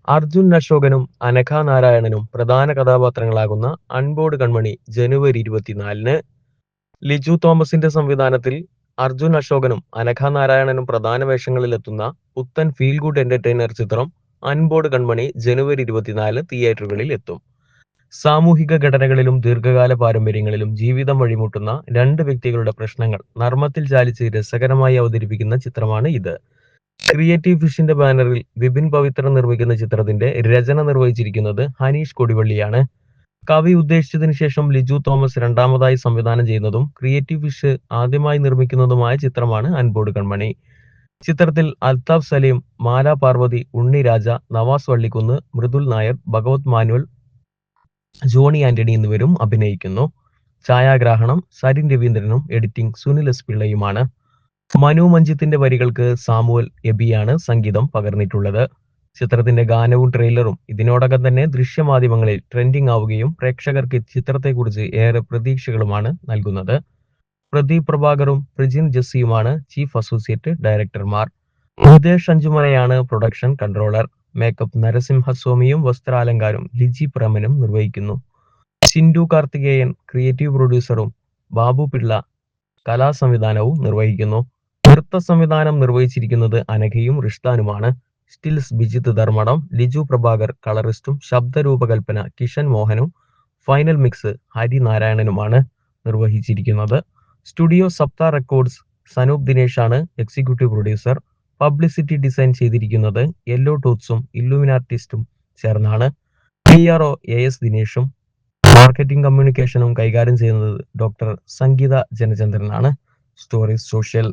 അർജുൻ അശോകനും അനഘ നാരായണനും പ്രധാന കഥാപാത്രങ്ങളാകുന്ന അൺബോർഡ് കൺമണി ജനുവരി 24-ന്. ലിജു തോമസിന്റെ സംവിധാനത്തിൽ അർജുൻ അശോകനും അനഘ നാരായണനും പ്രധാന വേഷങ്ങളിലെത്തുന്ന പുത്തൻ ഫീൽ ഗുഡ് എന്റർടൈനർ ചിത്രം അൺബോർഡ് കൺമണി ജനുവരി 24 തിയേറ്ററുകളിൽ എത്തും. സാമൂഹിക ഘടനകളിലും ദീർഘകാല പാരമ്പര്യങ്ങളിലും ജീവിതം വഴിമുട്ടുന്ന രണ്ട് വ്യക്തികളുടെ പ്രശ്നങ്ങൾ നർമ്മത്തിൽ ചാലിച്ച് രസകരമായി അവതരിപ്പിക്കുന്ന ചിത്രമാണ് ഇത്. ക്രിയേറ്റീവ് ഫിഷിന്റെ ബാനറിൽ വിപിൻ പവിത്രൻ നിർമ്മിക്കുന്ന ചിത്രത്തിന്റെ രചന നിർവഹിച്ചിരിക്കുന്നത് ഹനീഷ് കൊടിവള്ളിയാണ്. കവി ഉദ്ദേശിച്ചതിന് ശേഷം ലിജു തോമസ് രണ്ടാമതായി സംവിധാനം ചെയ്യുന്നതും ക്രിയേറ്റീവ് ഫിഷ് ആദ്യമായി നിർമ്മിക്കുന്നതുമായ ചിത്രമാണ് അൺബോർഡ് കൺമണി. ചിത്രത്തിൽ അൽതാഫ് സലീം, മാല പാർവതി, ഉണ്ണി രാജ, നവാസ് വള്ളിക്കുന്ന്, മൃദുൽ നായർ, ഭഗവത് മാനുവൽ, ജോണി ആന്റണി എന്നിവരും അഭിനയിക്കുന്നു. ഛായാഗ്രാഹണം സരിൻ രവീന്ദ്രനും എഡിറ്റിംഗ് സുനിൽ എസ് പിള്ളയുമാണ്. മനു മഞ്ജിത്തിന്റെ വരികൾക്ക് സാമുവൽ എബിയാണ് സംഗീതം പകർന്നിട്ടുള്ളത്. ചിത്രത്തിന്റെ ഗാനവും ട്രെയിലറും ഇതിനോടകം തന്നെ ദൃശ്യമാധ്യമങ്ങളിൽ ട്രെൻഡിംഗ് ആവുകയും പ്രേക്ഷകർക്ക് ചിത്രത്തെക്കുറിച്ച് ഏറെ പ്രതീക്ഷകളുമാണ് നൽകുന്നത്. പ്രദീപ് പ്രഭാകറും പ്രിജിൻ ജസ്സിയുമാണ് ചീഫ് അസോസിയേറ്റ് ഡയറക്ടർമാർ. നിതേഷ് അഞ്ചുമലയാണ് പ്രൊഡക്ഷൻ കൺട്രോളർ. മേക്കപ്പ് നരസിംഹസ്വാമിയും വസ്ത്രാലങ്കാരം ലിജി പ്രമനും നിർവഹിക്കുന്നു. ചിൻഡു കാർത്തികേയൻ ക്രിയേറ്റീവ് പ്രൊഡ്യൂസറും ബാബു പിള്ള കലാസംവിധാനവും നിർവഹിക്കുന്നു. നൃത്ത സംവിധാനം നിർവഹിച്ചിരിക്കുന്നത് അനഘയും റിഷ്താനുമാണ്. സ്റ്റിൽസ് ബിജിത്ത് ധർമ്മടം, ലിജു പ്രഭാകർ കളറിസ്റ്റും ശബ്ദരൂപകൽപ്പന കിഷൻ മോഹനും ഫൈനൽ മിക്സ് ഹരി നാരായണനുമാണ് നിർവഹിച്ചിരിക്കുന്നത്. സ്റ്റുഡിയോ സപ്ത റെക്കോർഡ്സ് സനൂപ് ദിനേശാണ് എക്സിക്യൂട്ടീവ് പ്രൊഡ്യൂസർ. പബ്ലിസിറ്റി ഡിസൈൻ ചെയ്തിരിക്കുന്നത് യെല്ലോ ടൂത്സും ഇല്ലുമിനാർട്ടിസ്റ്റും ചേർന്നാണ്. PRO AS ദിനേശും മാർക്കറ്റിംഗ് കമ്മ്യൂണിക്കേഷനും കൈകാര്യം ചെയ്യുന്നത് ഡോക്ടർ സംഗീത ജനചന്ദ്രനാണ്. Stories social.